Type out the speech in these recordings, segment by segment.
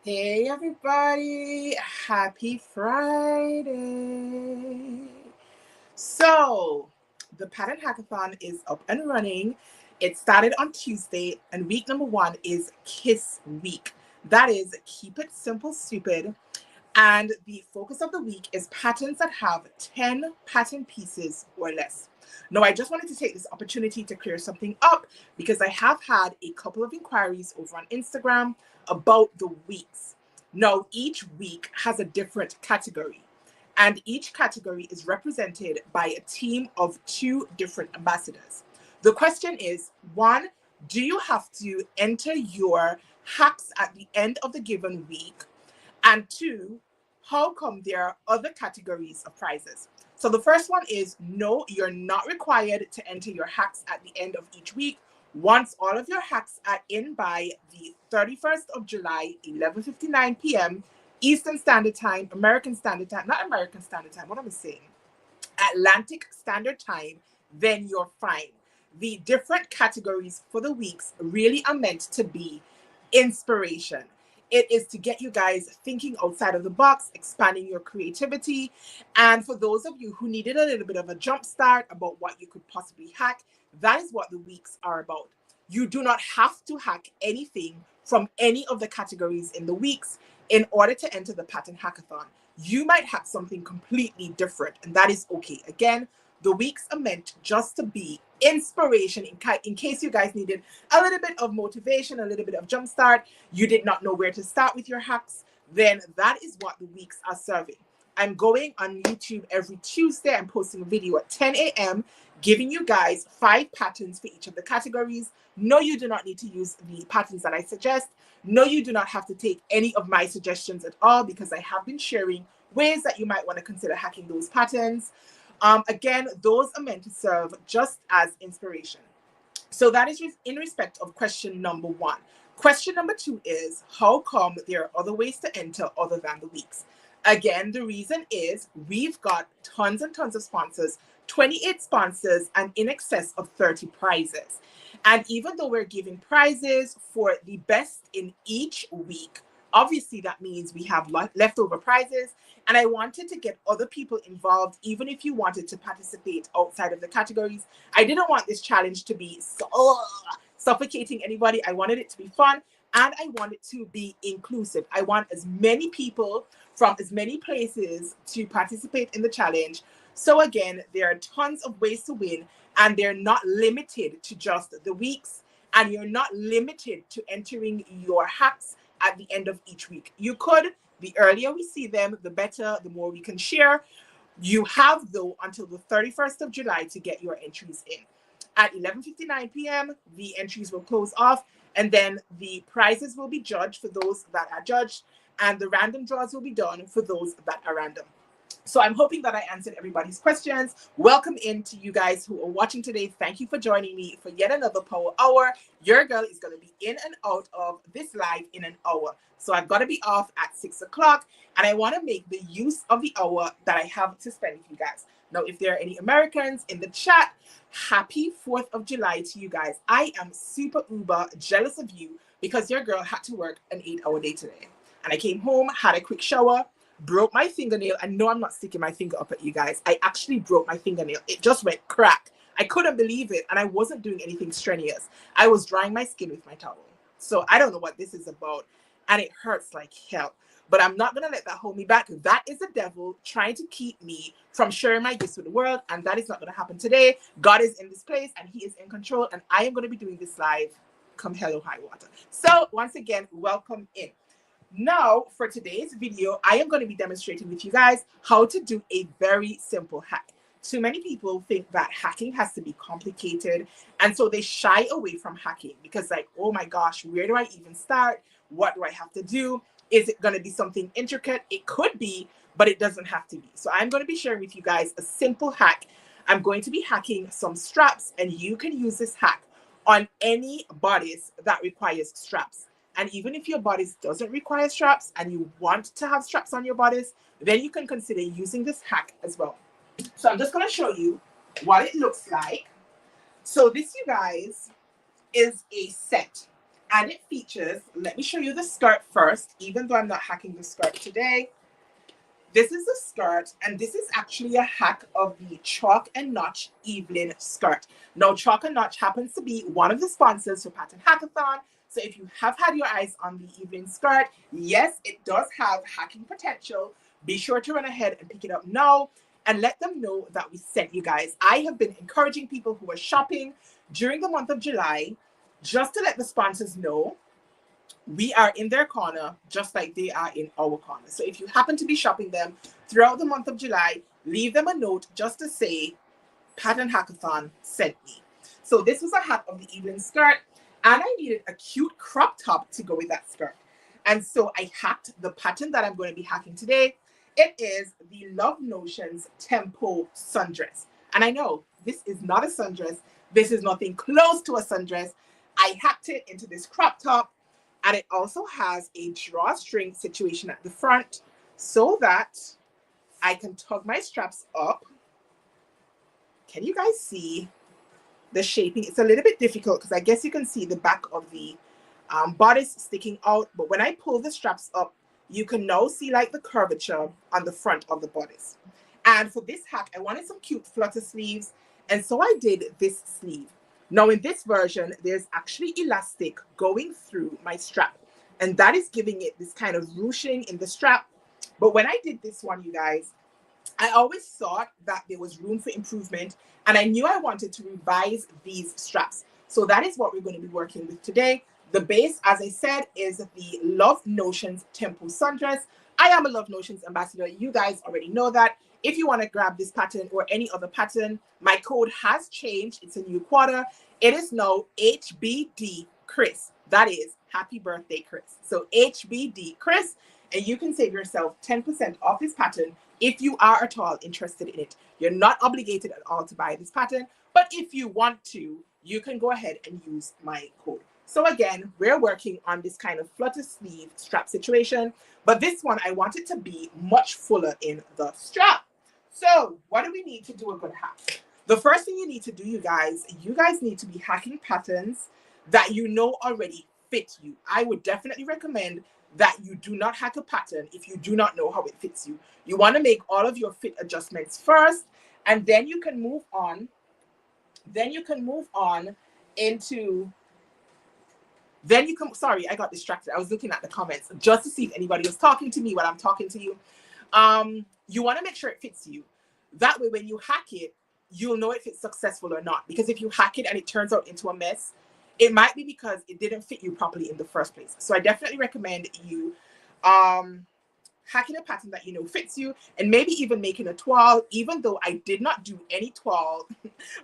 Hey everybody, happy Friday. So, the Pattern Hackathon is up and running. It started on Tuesday, and week number one is Kiss Week. That is Keep It Simple, Stupid. And the focus of the week is patterns that have 10 pattern pieces or less. Now, I just wanted to take this opportunity to clear something up because I have had a couple of inquiries over on Instagram about the weeks. Now, each week has a different category, and each category is represented by a team of two different ambassadors. The question is one, do you have to enter your hacks at the end of the given week? And two, how come there are other categories of prizes? So the first one is no, you're not required to enter your hacks at the end of each week. Once all of your hacks are in by the 31st of July, 11:59 p.m. Eastern Standard Time, American Standard Time, not American Standard Time, what am I saying? Atlantic Standard Time, then you're fine. The different categories for the weeks really are meant to be inspiration. It is to get you guys thinking outside of the box, expanding your creativity. And for those of you who needed a little bit of a jump start about what you could possibly hack, that is what the weeks are about. You do not have to hack anything from any of the categories in the weeks in order to enter the Pattern Hackathon. You might hack something completely different, and that is okay. Again, the weeks are meant just to be inspiration in case you guys needed a little bit of motivation, a little bit of jumpstart. You did not know where to start with your hacks, then that is what the weeks are serving. I'm going on YouTube every Tuesday. I'm posting a video at 10 a.m. giving you guys 5 patterns for each of the categories. No, you do not need to use the patterns that I suggest. No, you do not have to take any of my suggestions at all because I have been sharing ways that you might want to consider hacking those patterns. Again, those are meant to serve just as inspiration. So that is in respect of question number one. Question number two is, how come there are other ways to enter other than the weeks? Again, the reason is we've got tons and tons of sponsors, 28 sponsors, and in excess of 30 prizes. And even though we're giving prizes for the best in each week, obviously that means we have leftover prizes. And I wanted to get other people involved, even if you wanted to participate outside of the categories. I didn't want this challenge to be suffocating anybody. I wanted it to be fun, and I want it to be inclusive. I want as many people from as many places to participate in the challenge. So again, there are tons of ways to win, and they're not limited to just the weeks, and you're not limited to entering your hacks at the end of each week. You could, the earlier we see them, the better, the more we can share. You have, though, until the 31st of July to get your entries in. At 11:59 p.m., the entries will close off, and then the prizes will be judged for those that are judged, and the random draws will be done for those that are random. So I'm hoping that I answered everybody's questions. Welcome in to you guys who are watching today. Thank you for joining me for yet another Power Hour. Your girl is going to be in and out of this live in an hour. So I've got to be off at 6 o'clock, and I want to make the use of the hour that I have to spend with you guys. Now, if there are any Americans in the chat, happy 4th of July to you guys. I am super uber jealous of you because your girl had to work an 8-hour day today. And I came home, had a quick shower, broke my fingernail. And no, I'm not sticking my finger up at you guys. I actually broke my fingernail. It just went crack. I couldn't believe it. And I wasn't doing anything strenuous. I was drying my skin with my towel. So I don't know what this is about. And it hurts like hell. But I'm not going to let that hold me back. That is the devil trying to keep me from sharing my gifts with the world. And that is not going to happen today. God is in this place and he is in control. And I am going to be doing this live come hell or high water. So once again, welcome in. Now, for today's video, I am going to be demonstrating with you guys how to do a very simple hack. Too many people think that hacking has to be complicated, and so they shy away from hacking because like, oh my gosh, where do I even start? What do I have to do? Is it going to be something intricate? It could be, but it doesn't have to be. So I'm going to be sharing with you guys a simple hack. I'm going to be hacking some straps, and you can use this hack on any bodice that requires straps. And even if your bodice doesn't require straps and you want to have straps on your bodice, then you can consider using this hack as well. So I'm just going to show you what it looks like. So this, you guys, is a set. And it features, let me show you the skirt first, even though I'm not hacking the skirt today. This is the skirt, and this is actually a hack of the Chalk and Notch Evelyn skirt. Now, Chalk and Notch happens to be one of the sponsors for Pattern Hackathon. So if you have had your eyes on the Evelyn skirt, yes, it does have hacking potential. Be sure to run ahead and pick it up now and let them know that we sent you guys. I have been encouraging people who are shopping during the month of July just to let the sponsors know we are in their corner just like they are in our corner. So if you happen to be shopping them throughout the month of July, leave them a note just to say Pattern Hackathon sent me. So this was a hack of the Evelyn skirt, and I needed a cute crop top to go with that skirt. And so I hacked the pattern that I'm going to be hacking today. It is the Love Notions Tempo sundress. And I know this is not a sundress. This is nothing close to a sundress. I hacked it into this crop top, and it also has a drawstring situation at the front so that I can tug my straps up. Can you guys see the shaping? It's a little bit difficult because I guess you can see the back of the bodice sticking out. But when I pull the straps up, you can now see like the curvature on the front of the bodice. And for this hack, I wanted some cute flutter sleeves. And so I did this sleeve. Now in this version, there's actually elastic going through my strap. And that is giving it this kind of ruching in the strap. But when I did this one, you guys, I always thought that there was room for improvement, and I knew I wanted to revise these straps. So that is what we're going to be working with today. The base, as I said, is the Love Notions Tempo sundress. I am a Love Notions ambassador. You guys already know that. If you want to grab this pattern or any other pattern, my code has changed. It's a new quarter. It is now HBD Chris. That is happy birthday, Chris. So HBD Chris, and you can save yourself 10% off this pattern if you are at all interested in it. You're not obligated at all to buy this pattern, but if you want to, you can go ahead and use my code. So again, we're working on this kind of flutter sleeve strap situation, but this one I want it to be much fuller in the strap. So what do we need to do a good hack? The first thing you need to do, you guys need to be hacking patterns that you know already fit you. I would definitely recommend that you do not hack a pattern if you do not know how it fits you. You want to make all of your fit adjustments first, and then you can move on. Sorry, I got distracted. I was looking at the comments just to see if anybody was talking to me while I'm talking to you. You want to make sure it fits you. That way, when you hack it, you'll know if it's successful or not. Because if you hack it and it turns out into a mess, it might be because it didn't fit you properly in the first place. So I definitely recommend you hacking a pattern that you know fits you, and maybe even making a toile, even though I did not do any toile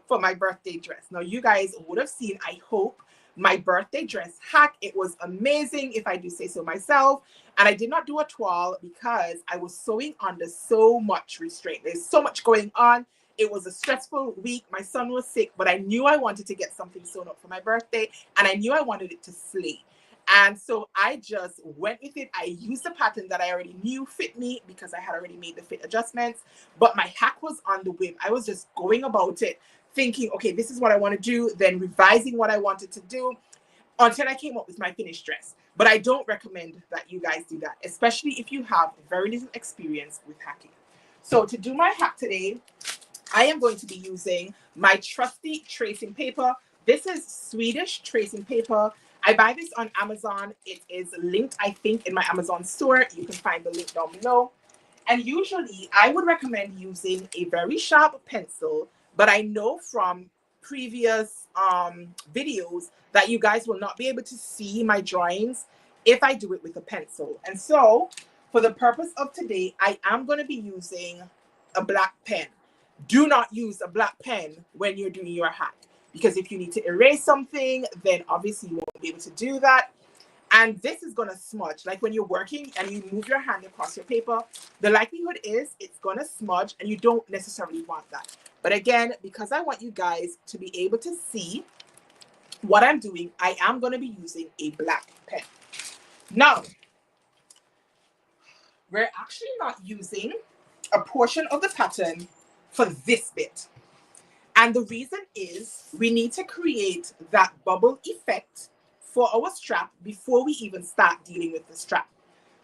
for my birthday dress. Now, you guys would have seen, I hope, my birthday dress hack. It was amazing, if I do say so myself. And I did not do a toile because I was sewing under so much restraint. There's so much going on. It was a stressful week. My son was sick, but I knew I wanted to get something sewn up for my birthday, and I knew I wanted it to slay. And so I just went with it. I used a pattern that I already knew fit me because I had already made the fit adjustments, but my hack was on the whim. I was just going about it thinking, okay, this is what I want to do, then revising what I wanted to do until I came up with my finished dress. But I don't recommend that you guys do that, especially if you have very little experience with hacking. So to do my hack today, I am going to be using my trusty tracing paper. This is Swedish tracing paper. I buy this on Amazon. It is linked, I think, in my Amazon store. You can find the link down below. And usually I would recommend using a very sharp pencil, but I know from previous videos that you guys will not be able to see my drawings if I do it with a pencil. And so for the purpose of today, I am going to be using a black pen. Do not use a black pen when you're doing your hack, because if you need to erase something, then obviously you won't be able to do that. And this is going to smudge. Like when you're working and you move your hand across your paper, the likelihood is it's going to smudge, and you don't necessarily want that. But again, because I want you guys to be able to see what I'm doing, I am going to be using a black pen. Now, we're actually not using a portion of the pattern for this bit. And the reason is we need to create that bubble effect for our strap before we even start dealing with the strap.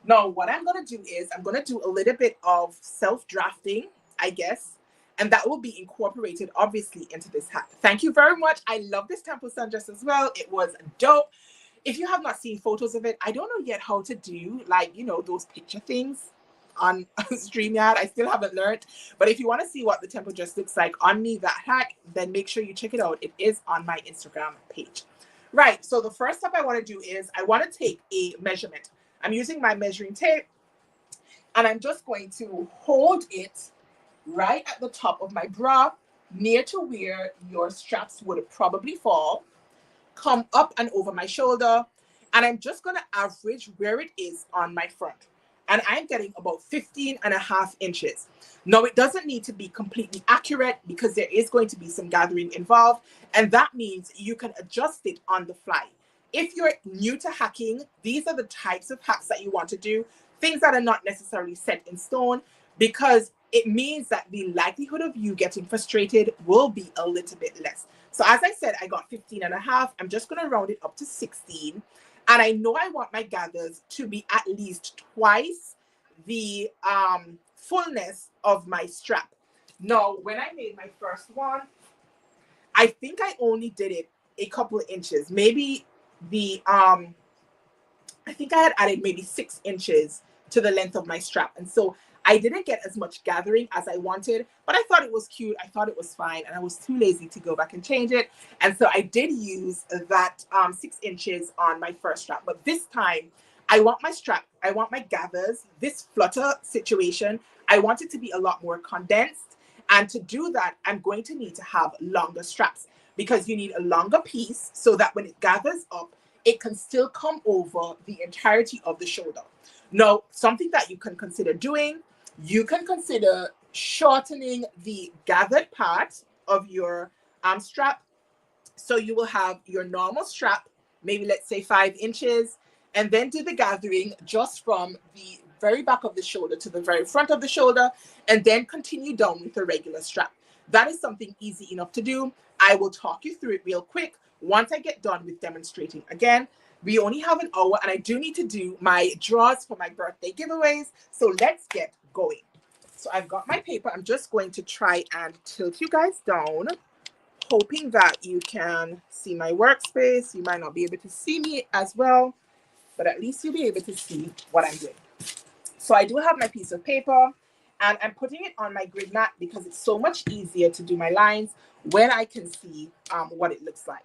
Now, what I'm going to do is I'm going to do a little bit of self-drafting, I guess, and that will be incorporated, obviously, into this hat. Thank you very much. I love this temple sundress as well. It was dope. If you have not seen photos of it, I don't know yet how to do, like, you know, those picture things on StreamYard. I still haven't learned. But if you want to see what the temple dress looks like on me, that hack, then make sure you check it out. It is on my Instagram page. Right. So the first step I want to do is I want to take a measurement. I'm using my measuring tape, and I'm just going to hold it right at the top of my bra, near to where your straps would probably fall, come up and over my shoulder, and I'm just going to average where it is on my front. And I'm getting about 15.5 inches. Now, it doesn't need to be completely accurate because there is going to be some gathering involved, and that means you can adjust it on the fly. If you're new to hacking, these are the types of hacks that you want to do, things that are not necessarily set in stone, because it means that the likelihood of you getting frustrated will be a little bit less. So as I said, I got 15.5. I'm just going to round it up to 16. And I know I want my gathers to be at least twice the fullness of my strap. Now, when I made my first one, I think I only did it a couple of inches. Maybe I think I had added maybe 6 inches to the length of my strap. And so I didn't get as much gathering as I wanted, but I thought it was cute. I thought it was fine. And I was too lazy to go back and change it. And so I did use that 6 inches on my first strap. But this time, I want my strap, I want my gathers, this flutter situation, I want it to be a lot more condensed. And to do that, I'm going to need to have longer straps, because you need a longer piece so that when it gathers up, it can still come over the entirety of the shoulder. Now, something that you can consider doing, you can consider shortening the gathered part of your arm strap. So you will have your normal strap, maybe let's say 5 inches, and then do the gathering just from the very back of the shoulder to the very front of the shoulder, and then continue down with a regular strap. That is something easy enough to do. I will talk you through it real quick once I get done with demonstrating. Again, we only have an hour, and I do need to do my draws for my birthday giveaways. So let's get going. So I've got my paper. I'm just going to try and tilt you guys down, hoping that you can see my workspace. You might not be able to see me as well, but at least you'll be able to see what I'm doing. So I do have my piece of paper, and I'm putting it on my grid mat because it's so much easier to do my lines when I can see what it looks like.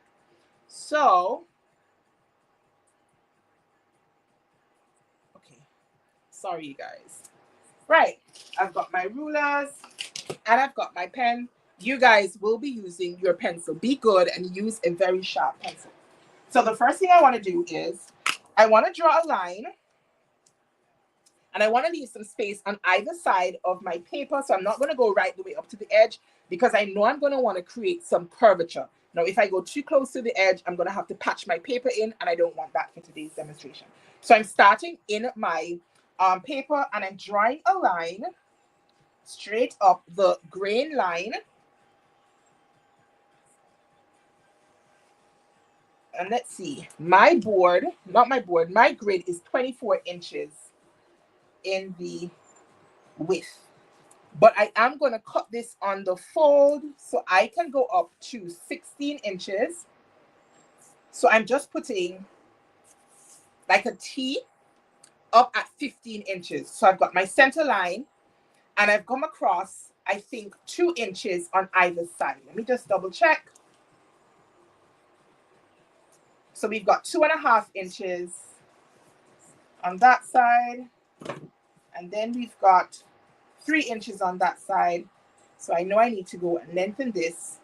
So, okay, sorry you guys. Right, I've got my rulers and I've got my pen. You guys will be using your pencil. Be good and use a very sharp pencil. So the first thing I want to do is I want to draw a line, and I want to leave some space on either side of my paper. So I'm not going to go right the way up to the edge, because I know I'm going to want to create some curvature. Now, if I go too close to the edge, I'm going to have to patch my paper in, and I don't want that for today's demonstration. So I'm starting in my paper, and I'm drawing a line straight up the grain line. And let's see, my grid is 24 inches in the width. But I am going to cut this on the fold so I can go up to 16 inches. So I'm just putting like a T up at 15 inches. So I've got my center line, and I've come across, I think, 2 inches on either side. Let me just double check. So we've got 2.5 inches on that side, and then we've got 3 inches on that side. So I know I need to go and lengthen this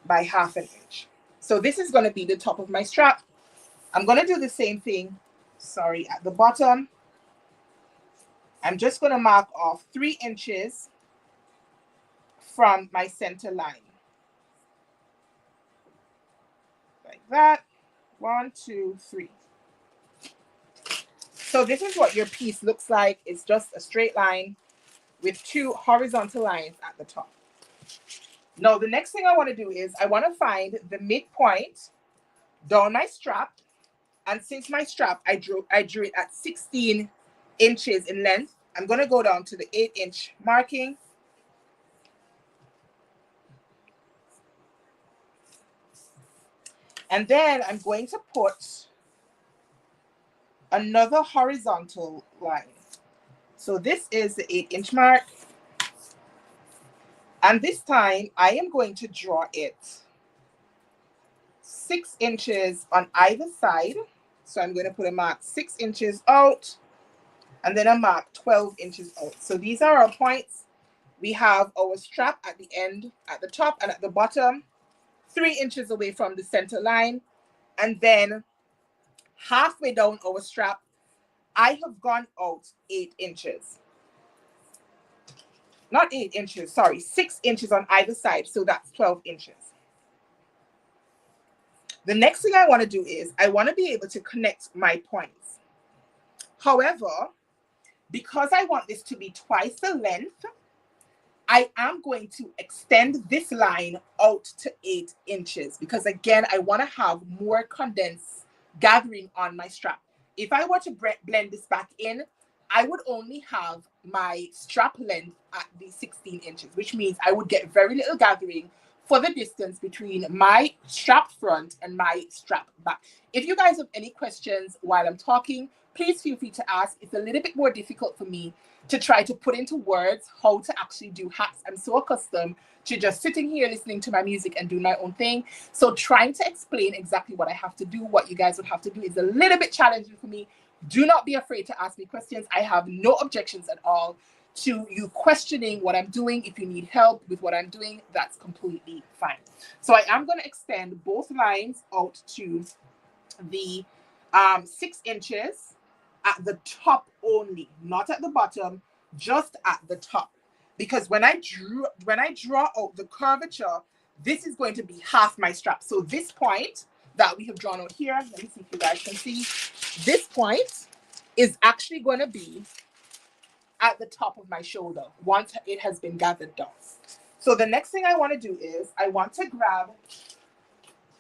by 1/2 inch. So this is going to be the top of my strap. I'm going to do the same thing, at the bottom. I'm just going to mark off 3 inches from my center line. Like that. 1, 2, 3. So this is what your piece looks like. It's just a straight line with 2 horizontal lines at the top. Now, the next thing I want to do is I want to find the midpoint down my strap. And since my strap, I drew it at 16 inches in length, I'm going to go down to the 8-inch marking. And then I'm going to put another horizontal line. So this is the 8-inch mark. And this time I am going to draw it 6 inches on either side. So I'm going to put a mark 6 inches out and then a mark 12 inches out. So these are our points. We have our strap at the end, at the top and at the bottom, 3 inches away from the center line. And then halfway down our strap, I have gone out 8 inches. Not 8 inches, sorry, 6 inches on either side. So that's 12 inches. The next thing I want to do is I want to be able to connect my points. However, because I want this to be twice the length, I am going to extend this line out to 8 inches because again, I want to have more condensed gathering on my strap. If I were to blend this back in, I would only have my strap length at the 16 inches, which means I would get very little gathering for the distance between my strap front and my strap back. If you guys have any questions while I'm talking, please feel free to ask. It's a little bit more difficult for me to try to put into words how to actually do hats. I'm so accustomed to just sitting here listening to my music and doing my own thing. So trying to explain exactly what I have to do, what you guys would have to do is a little bit challenging for me. Do not be afraid to ask me questions. I have no objections at all to you questioning what I'm doing. If you need help with what I'm doing, that's completely fine. So I am going to extend both lines out to the 6 inches at the top only, not at the bottom, just at the top. Because when I draw out the curvature, this is going to be half my strap. So this point that we have drawn out here, let me see if you guys can see, this point is actually going to be at the top of my shoulder once it has been gathered down. So the next thing I want to do is I want to grab,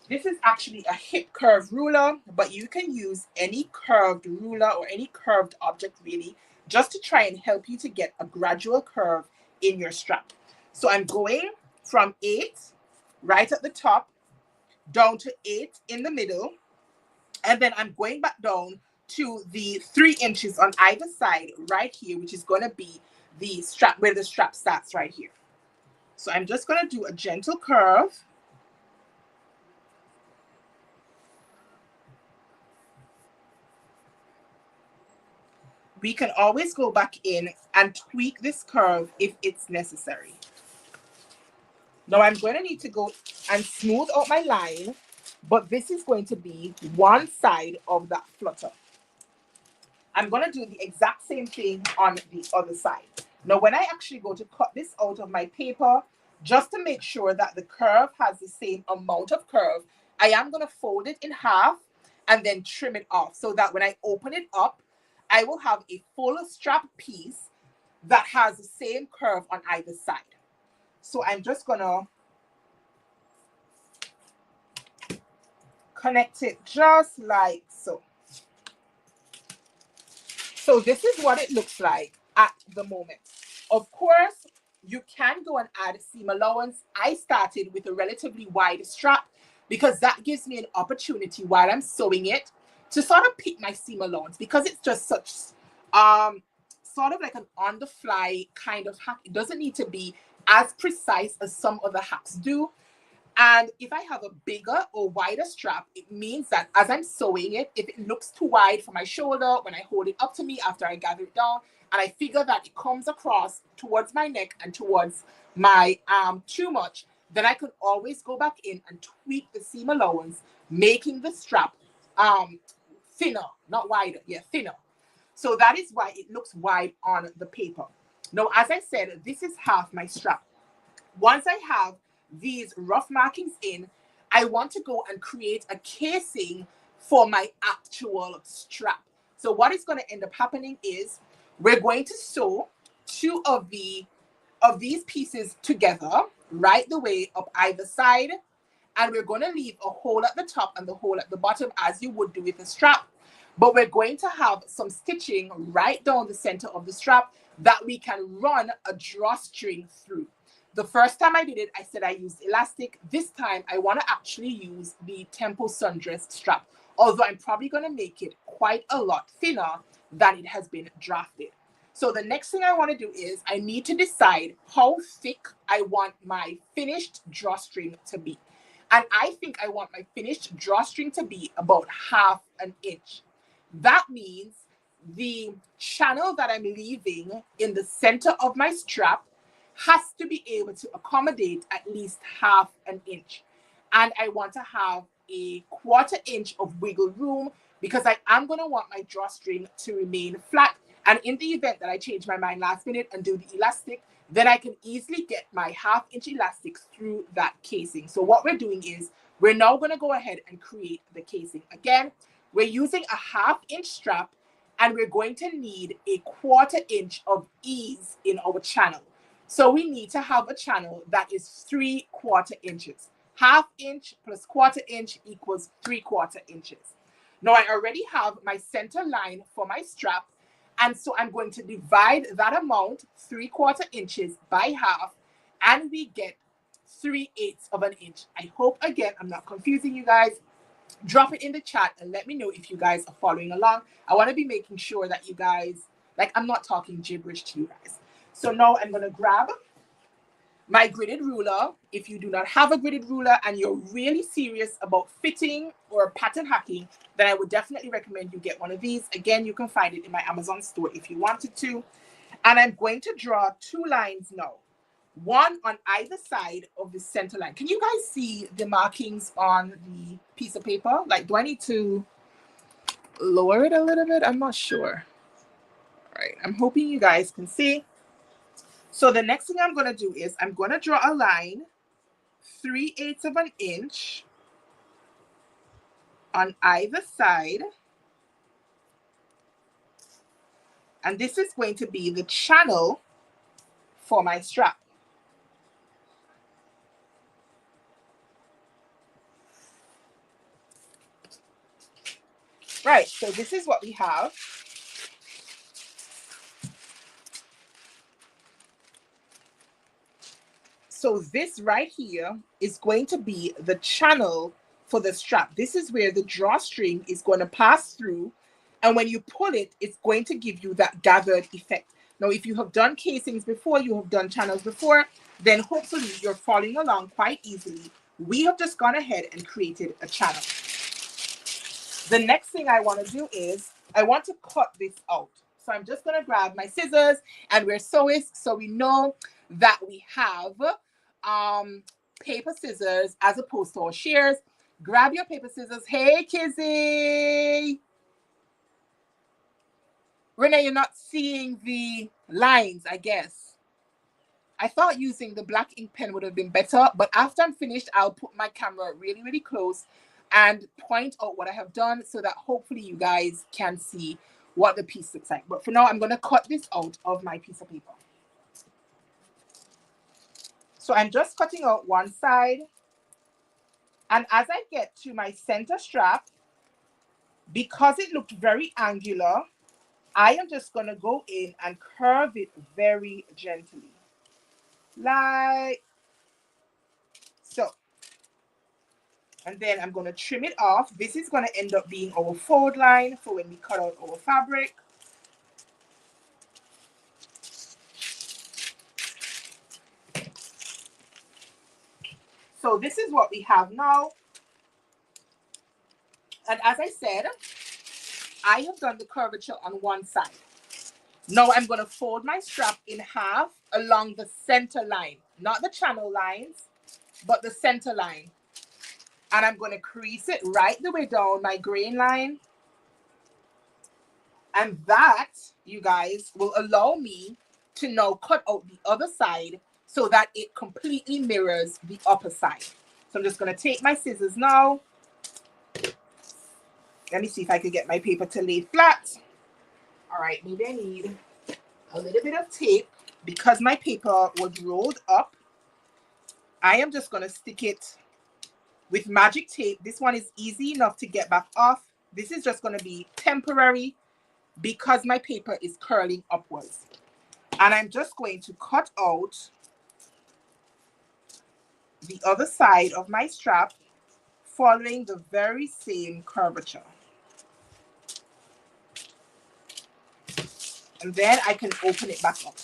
this is actually a hip curve ruler, but you can use any curved ruler or any curved object really, just to try and help you to get a gradual curve in your strap. So I'm going from 8 right at the top down to 8 in the middle, and then I'm going back down to the 3 inches on either side right here, which is going to be the strap, where the strap starts right here. So I'm just going to do a gentle curve. We can always go back in and tweak this curve if it's necessary. Now I'm going to need to go and smooth out my line, but this is going to be one side of that flutter. I'm going to do the exact same thing on the other side. Now, when I actually go to cut this out of my paper, just to make sure that the curve has the same amount of curve, I am going to fold it in half and then trim it off so that when I open it up, I will have a full strap piece that has the same curve on either side. So I'm just going to connect it just like so. So this is what it looks like at the moment. Of course, you can go and add seam allowance. I started with a relatively wide strap because that gives me an opportunity while I'm sewing it to sort of pick my seam allowance, because it's just such sort of like an on the fly kind of hack. It doesn't need to be as precise as some other hacks do. And if I have a bigger or wider strap, it means that as I'm sewing it, if it looks too wide for my shoulder, when I hold it up to me after I gather it down, and I figure that it comes across towards my neck and towards my arm too much, then I could always go back in and tweak the seam allowance, making the strap thinner, not wider, thinner. So that is why it looks wide on the paper. Now, as I said, this is half my strap. Once I have these rough markings in, I want to go and create a casing for my actual strap. So what is going to end up happening is we're going to sew two of these pieces together right the way up either side, and we're going to leave a hole at the top and the hole at the bottom as you would do with a strap. But we're going to have some stitching right down the center of the strap that we can run a drawstring through. The first time I did it, I said I used elastic. This time I want to actually use the Tempo Sundress strap, although I'm probably going to make it quite a lot thinner than it has been drafted. So the next thing I want to do is I need to decide how thick I want my finished drawstring to be. And I think I want my finished drawstring to be about 1/2 inch. That means the channel that I'm leaving in the center of my strap has to be able to accommodate at least 1/2 inch. And I want to have a 1/4 inch of wiggle room because I am going to want my drawstring to remain flat. And in the event that I change my mind last minute and do the elastic, then I can easily get my 1/2 inch elastic through that casing. So what we're doing is we're now going to go ahead and create the casing. Again, we're using a 1/2 inch strap, and we're going to need a 1/4 inch of ease in our channel. So we need to have a channel that is 3/4 inches. 1/2 inch plus 1/4 inch equals 3/4 inches. Now I already have my center line for my strap, and so I'm going to divide that amount, 3/4 inches, by 1/2, and we get 3/8 of an inch. I hope, again, I'm not confusing you guys. Drop it in the chat and let me know if you guys are following along. I want to be making sure that you guys, like, I'm not talking gibberish to you guys. So now I'm going to grab my gridded ruler. If you do not have a gridded ruler and you're really serious about fitting or pattern hacking, then I would definitely recommend you get one of these. Again, you can find it in my Amazon store if you wanted to. And I'm going to draw 2 lines now, one on either side of the center line. Can you guys see the markings on the piece of paper? Like, do I need to lower it a little bit? I'm not sure. All right, I'm hoping you guys can see. So the next thing I'm going to do is I'm going to draw a line 3/8 of an inch on either side. And this is going to be the channel for my strap. Right, so this is what we have. So this right here is going to be the channel for the strap. This is where the drawstring is going to pass through. And when you pull it, it's going to give you that gathered effect. Now, if you have done casings before, you have done channels before, then hopefully you're following along quite easily. We have just gone ahead and created a channel. The next thing I want to do is I want to cut this out. So I'm just going to grab my scissors, and we're sewists, so we know that we have paper scissors as opposed to our shears. Grab your paper scissors. Hey, Kizzy. Renee, you're not seeing the lines, I guess. I thought using the black ink pen would have been better, but after I'm finished, I'll put my camera really, really close and point out what I have done so that hopefully you guys can see what the piece looks like. But for now, I'm going to cut this out of my piece of paper. So I'm just cutting out one side. And as I get to my center strap, because it looked very angular, I am just going to go in and curve it very gently. Like so. And then I'm going to trim it off. This is going to end up being our fold line for when we cut out our fabric. So this is what we have now. And as I said, I have done the curvature on one side. Now I'm going to fold my strap in half along the center line, not the channel lines, but the center line. And I'm going to crease it right the way down my grain line. And that, you guys, will allow me to now cut out the other side so that it completely mirrors the upper side. So I'm just going to take my scissors now. Let me see if I can get my paper to lay flat. All right, maybe I need a little bit of tape because my paper was rolled up. I am just going to stick it with magic tape. This one is easy enough to get back off. This is just going to be temporary because my paper is curling upwards. And I'm just going to cut out the other side of my strap following the very same curvature. And then I can open it back up.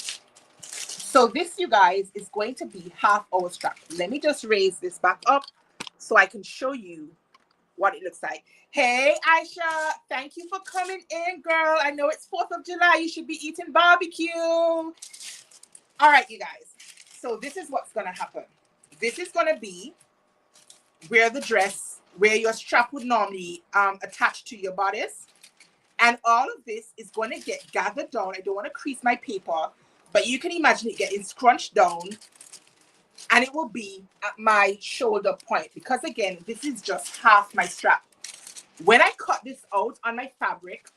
So this, you guys, is going to be half our strap. Let me just raise this back up so I can show you what it looks like. Hey, Aisha, thank you for coming in, girl. I know it's 4th of July. You should be eating barbecue. All right, you guys. So this is what's going to happen. This is going to be where your strap would normally attach to your bodice. And all of this is going to get gathered down. I don't want to crease my paper, but you can imagine it getting scrunched down, and it will be at my shoulder point because, again, this is just half my strap. When I cut this out on my fabric,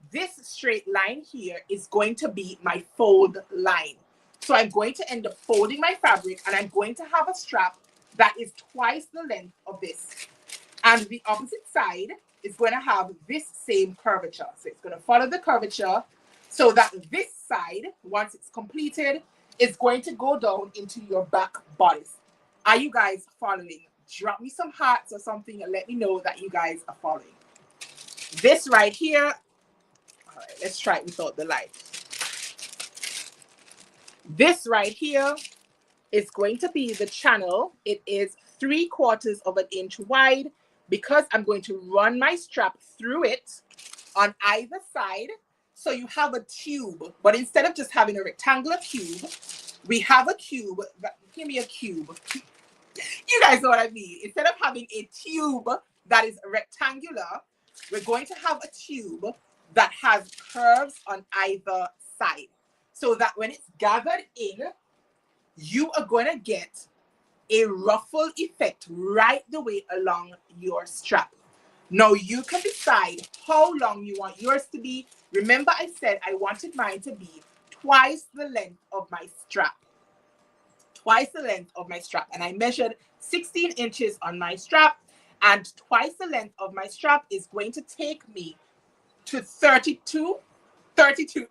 this straight line here is going to be my fold line. So I'm going to end up folding my fabric, and I'm going to have a strap that is twice the length of this. And the opposite side is going to have this same curvature. So it's going to follow the curvature so that this side, once it's completed, is going to go down into your back bodice. Are you guys following? Drop me some hearts or something and let me know that you guys are following. This right here, all right, let's try it without the light. This right here is going to be the channel. It is 3/4 of an inch wide because I'm going to run my strap through it on either side. So you have a tube, but instead of just having a rectangular cube, we have a cube. Give me a cube. You guys know what I mean. Instead of having a tube that is rectangular, we're going to have a tube that has curves on either side. So that when it's gathered in, you are going to get a ruffle effect right the way along your strap. Now you can decide how long you want yours to be. Remember, I said I wanted mine to be twice the length of my strap. Twice the length of my strap. And I measured 16 inches on my strap, and twice the length of my strap is going to take me to 32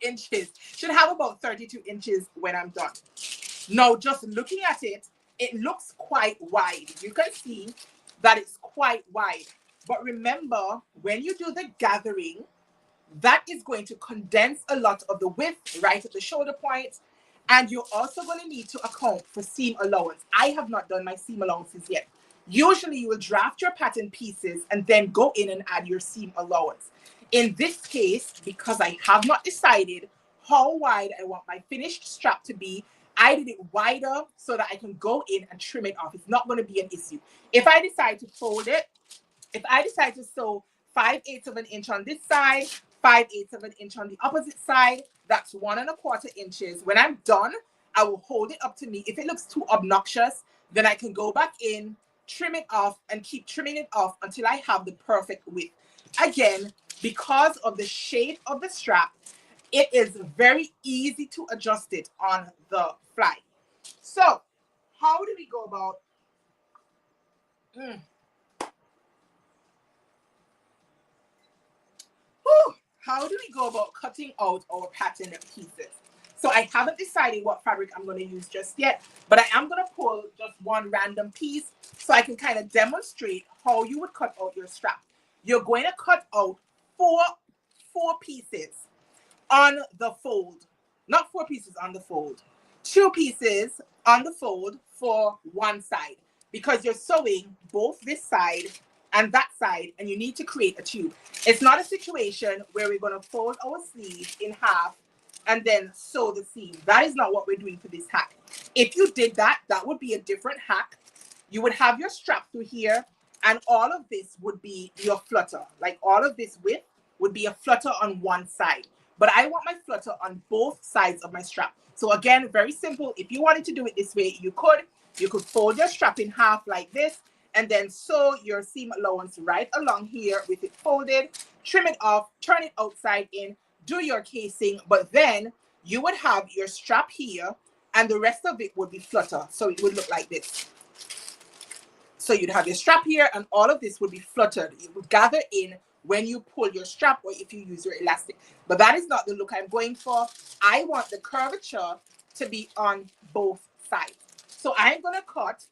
inches. Should have about 32 inches when I'm done. Now, just looking at it, it looks quite wide. You can see that it's quite wide. But remember, when you do the gathering, that is going to condense a lot of the width right at the shoulder point. And you're also going to need to account for seam allowance. I have not done my seam allowances yet. Usually you will draft your pattern pieces and then go in and add your seam allowance. In this case, because I have not decided how wide I want my finished strap to be, I did it wider so that I can go in and trim it off. It's not going to be an issue. If I decide to fold it, if I decide to sew 5/8 of an inch on this side, 5/8 of an inch on the opposite side, that's 1 1/4 inches. When I'm done, I will hold it up to me. If it looks too obnoxious, then I can go back in, trim it off, and keep trimming it off until I have the perfect width. Again, because of the shape of the strap, it is very easy to adjust it on the fly. So, how do we go about how do we go about cutting out our pattern pieces? So I haven't decided what fabric I'm going to use just yet, but I am going to pull just one random piece so I can kind of demonstrate how you would cut out your strap. You're going to cut out four pieces on the fold. Not 4 pieces on the fold. 2 pieces on the fold for one side, because you're sewing both this side and that side, and you need to create a tube. It's not a situation where we're going to fold our sleeve in half and then sew the seam. That is not what we're doing for this hack. If you did that, that would be a different hack. You would have your strap through here, and all of this would be your flutter. Like all of this width would be a flutter on one side. But I want my flutter on both sides of my strap. So again, very simple. If you wanted to do it this way, you could fold your strap in half like this, and then sew your seam allowance right along here with it folded, trim it off, turn it outside in, do your casing, but then you would have your strap here and the rest of it would be flutter. So it would look like this. So you'd have your strap here, and all of this would be fluttered. It would gather in when you pull your strap or if you use your elastic. But that is not the look I'm going for. I want the curvature to be on both sides. So I'm going to cut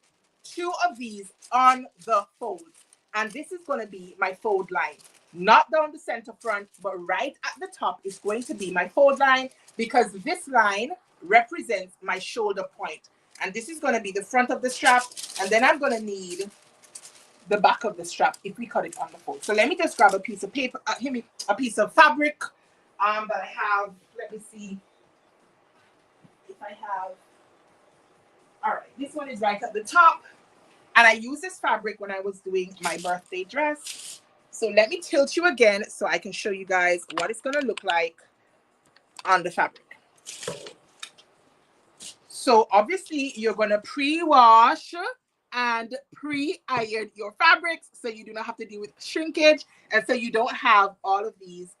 2 of these on the folds. And this is going to be my fold line. Not down the center front, but right at the top is going to be my fold line, because this line represents my shoulder point. And this is going to be the front of the strap. And then I'm going to need the back of the strap if we cut it on the fold. So let me just grab a piece of paper, a piece of fabric that I have. Let me see if I have. All right, this one is right at the top. And I used this fabric when I was doing my birthday dress. So let me tilt you again so I can show you guys what it's going to look like on the fabric. So obviously you're going to pre-wash and pre-iron your fabrics so you do not have to deal with shrinkage, and so you don't have all of these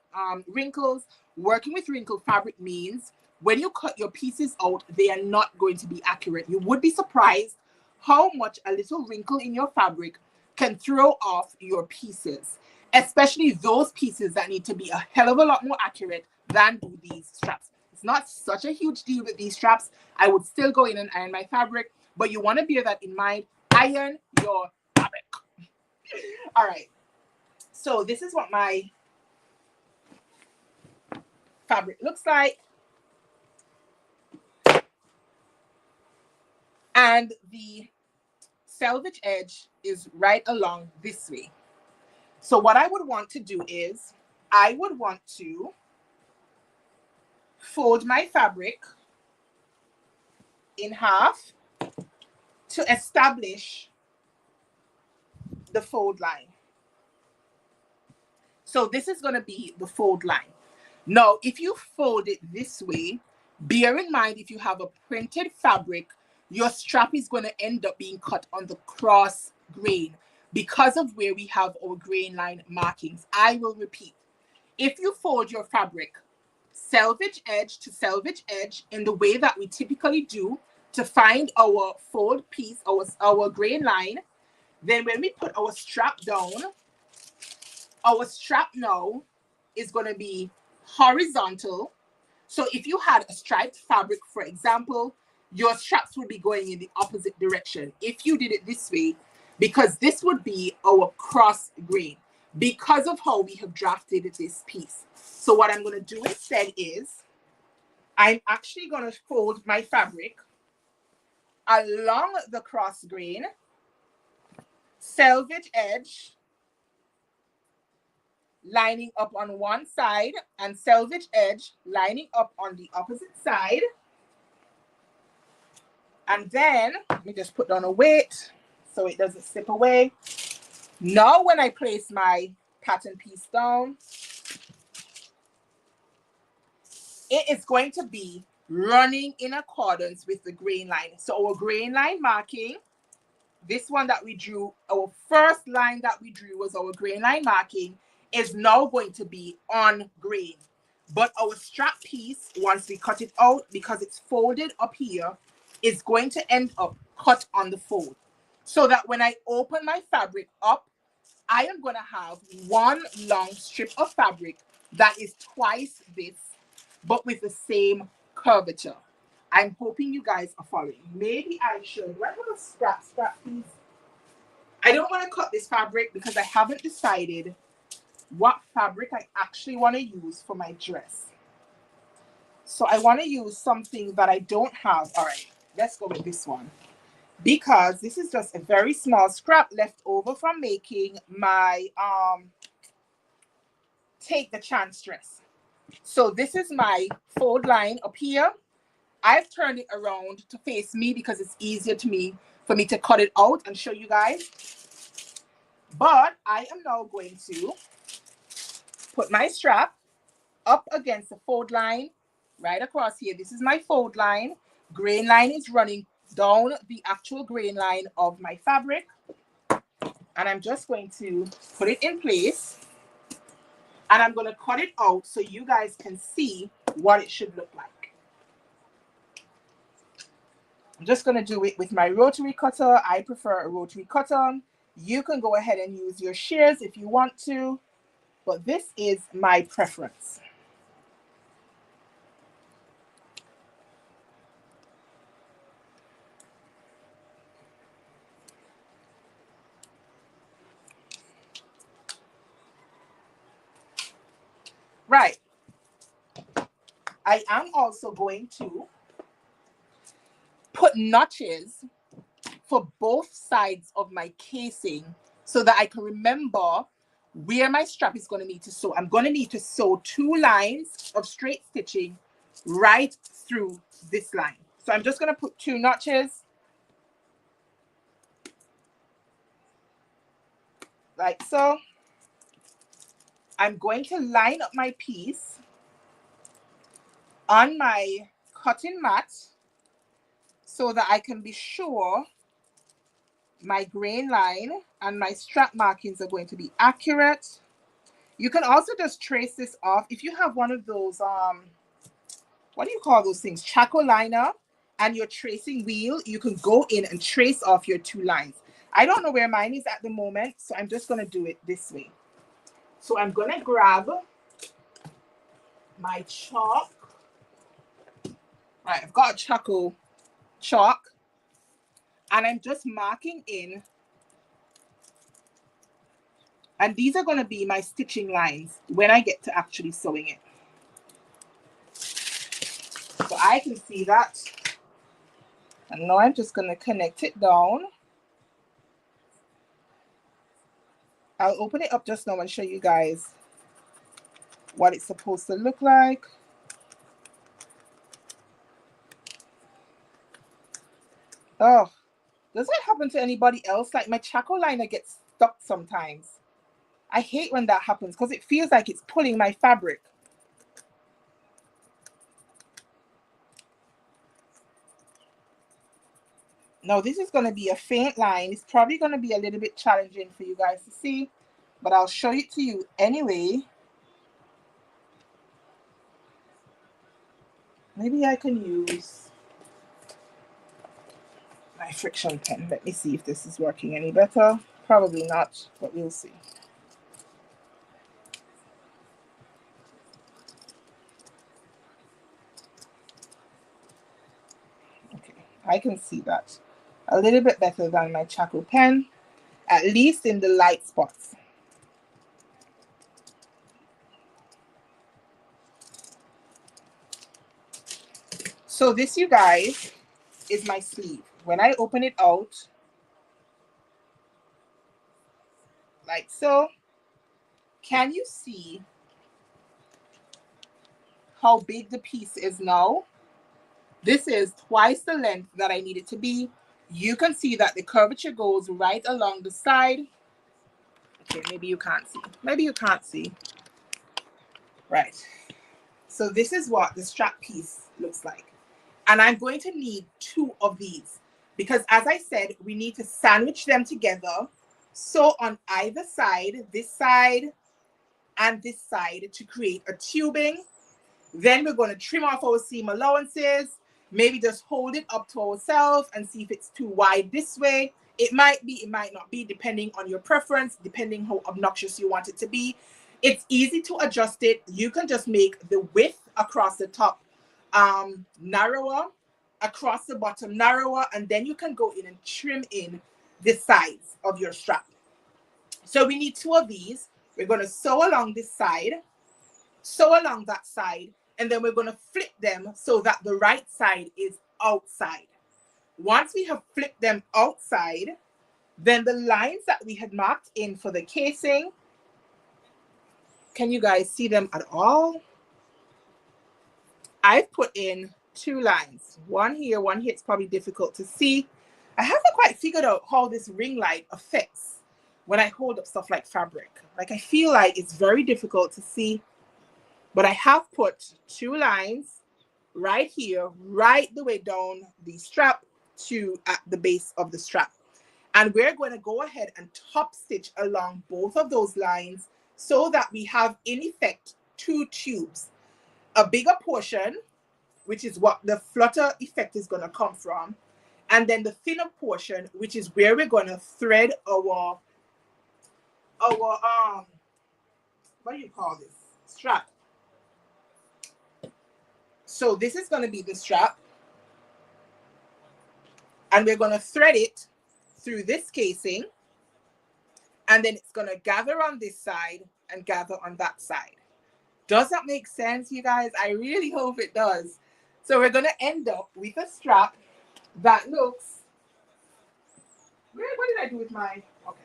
wrinkles. Working with wrinkled fabric means when you cut your pieces out, they are not going to be accurate. You would be surprised how much a little wrinkle in your fabric can throw off your pieces, especially those pieces that need to be a hell of a lot more accurate than do these straps. It's not such a huge deal with these straps. I would still go in and iron my fabric, but you want to bear that in mind. Iron your fabric. All right. So this is what my fabric looks like. And the selvage edge is right along this way. So what I would want to do is I would want to fold my fabric in half to establish the fold line. So this is going to be the fold line. Now, if you fold it this way, bear in mind if you have a printed fabric, your strap is going to end up being cut on the cross grain because of where we have our grain line markings. I will repeat. If you fold your fabric selvage edge to selvage edge in the way that we typically do to find our fold piece, our grain line, then when we put our strap down, our strap now is going to be horizontal. So if you had a striped fabric, for example, your straps would be going in the opposite direction if you did it this way, because this would be our cross grain because of how we have drafted this piece. So what I'm going to do instead is I'm actually going to fold my fabric along the cross grain, selvage edge, lining up on one side, and selvage edge lining up on the opposite side. And then let me just put down a weight so it doesn't slip away. Now when I place my pattern piece down, it is going to be running in accordance with the grain line. So our grain line marking, this one that we drew, our first line that we drew was our grain line marking, is now going to be on grain. But our strap piece, once we cut it out, because it's folded up here, is going to end up cut on the fold. So that when I open my fabric up, I am going to have one long strip of fabric that is twice this, but with the same curvature. I'm hoping you guys are following. Maybe I should. Do I have a scrap piece? I don't want to cut this fabric because I haven't decided what fabric I actually want to use for my dress. So I want to use something that I don't have. All right, let's go with this one, because this is just a very small scrap left over from making my Take the Chance dress. So this is my fold line up here. I've turned it around to face me because it's easier for me to cut it out and show you guys. But I am now going to put my strap up against the fold line right across here. This is my fold line. Grain line is running down the actual grain line of my fabric. And I'm just going to put it in place. And I'm going to cut it out so you guys can see what it should look like. I'm just going to do it with my rotary cutter. I prefer a rotary cutter. You can go ahead and use your shears if you want to, but this is my preference. Right. I am also going to put notches for both sides of my casing so that I can remember where my strap is going to need to sew. I'm going to need to sew 2 lines of straight stitching right through this line. So I'm just going to put 2 notches like so. I'm going to line up my piece on my cutting mat so that I can be sure my grain line and my strap markings are going to be accurate. You can also just trace this off. If you have one of those, what do you call those things? Chaco liner and your tracing wheel, you can go in and trace off your 2 lines. I don't know where mine is at the moment, so I'm just going to do it this way. So I'm going to grab my chalk. Right, I've got a Chaco chalk, and I'm just marking in. And these are going to be my stitching lines when I get to actually sewing it. So I can see that. And now I'm just going to connect it down. I'll open it up just now and show you guys what it's supposed to look like. Oh, does that happen to anybody else? Like my Chaco liner gets stuck sometimes. I hate when that happens because it feels like it's pulling my fabric. Now this is going to be a faint line. It's probably going to be a little bit challenging for you guys to see, but I'll show it to you anyway. Maybe I can use my friction pen. Let me see if this is working any better. Probably not, but we'll see. Okay, I can see that a little bit better than my Chaco pen, at least in the light spots. So this, you guys, is my sleeve. When I open it out, like so, can you see how big the piece is now? This is twice the length that I need it to be. You can see that the curvature goes right along the side. Okay, maybe you can't see. Maybe you can't see. Right. So this is what the strap piece looks like. And I'm going to need 2 of these because, as I said, we need to sandwich them together. So on either side, this side and this side, to create a tubing. Then we're going to trim off our seam allowances, maybe just hold it up to ourselves and see if it's too wide this way. It might be, it might not be, depending on your preference, depending how obnoxious you want it to be. It's easy to adjust it. You can just make the width across the top narrower, across the bottom narrower, and then you can go in and trim in the sides of your strap. So we need 2 of these. We're going to sew along this side, sew along that side, and then we're going to flip them so that the right side is outside. Once we have flipped them outside, then the lines that we had marked in for the casing, can you guys see them at all? I've put in 2 lines, one here, one here. It's probably difficult to see. I haven't quite figured out how this ring light affects when I hold up stuff like fabric. Like, I feel like it's very difficult to see, but I have put 2 lines right here, right the way down the strap to at the base of the strap. And we're going to go ahead and top stitch along both of those lines so that we have in effect 2 tubes. A bigger portion, which is what the flutter effect is going to come from, and then the thinner portion, which is where we're going to thread our what do you call this, strap. So this is going to be the strap, and we're going to thread it through this casing, and then it's going to gather on this side and gather on that side. Does that make sense, you guys? I really hope it does. So we're going to end up with a strap that looks, what did I do with my, okay.